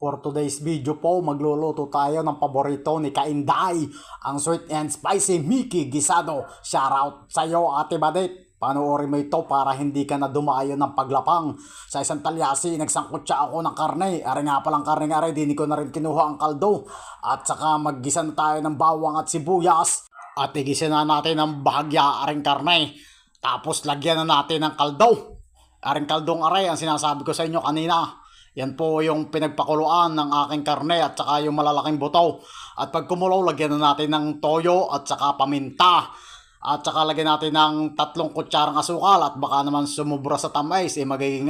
For today's video po, magluluto tayo ng paborito ni Kainday, ang sweet and spicy Mickey Gisado. Shoutout sa iyo, Ate Badit. Panoorin mo ito para hindi ka na dumayo ng paglapang. Sa isang talyasi, nagsangkot siya ako ng karne. Ari nga palang karne nga rin, di ko na rin kinuha ang kaldo. At saka maggisa na tayo ng bawang at sibuyas. At igisa na natin ng bahagya aring karne. Tapos lagyan na natin ng kaldo. Aring kaldong aray, ang sinasabi ko sa inyo kanina. Yan po yung pinagpakuluan ng aking karne at saka yung malalaking buto. At pag kumulo, lagyan na natin ng toyo at saka paminta. At saka lagyan natin ng 3 kutsarang asukal at baka naman sumubra sa tamis, magiging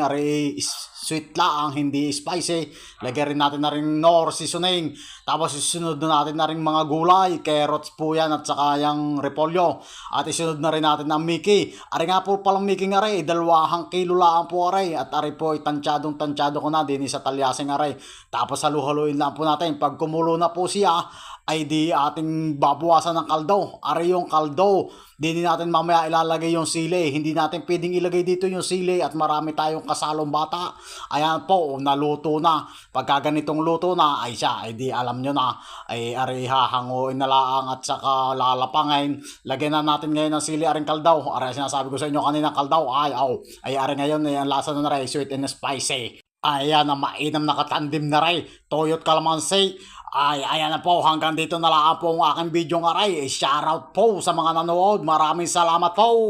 sweet lang, hindi spicy. Lagyan rin natin na rin nor seasoning. Tapos isunod na natin na rin mga gulay, carrots po yan at saka yung repolyo. At isunod na rin natin ng Mickey. Ari nga po palang Mickey nga rin, 2 kilo lang po aray. At ari po tansyadong ko na din sa talyasing aray. Tapos halu-haluin lang po natin. Pag kumulo na po siya, ay di ating babawasan ng kaldo. Ari yung kaldo. Di natin mamaya ilalagay yung sili. Hindi natin pwedeng ilagay dito yung sili at marami tayong kasalong bata. Ayan po, naluto na. Pagka ganitong luto na, ay siya, ay di alam nyo na, ay ari hahanguin na laang at saka lalapangin. Lagyan na natin ngayon ng sili aring kaldaw. Ari sinasabi ko sa inyo kanina kaldaw. Ay ari ngayon, ay ang lasa na rin, sweet and spicy. Ayan na mainam na katandim na rin. Toyot kalamansi. Ayan na po, hanggang dito na lang po ang aking video ng aray. Shoutout po sa mga nanood. Maraming salamat po.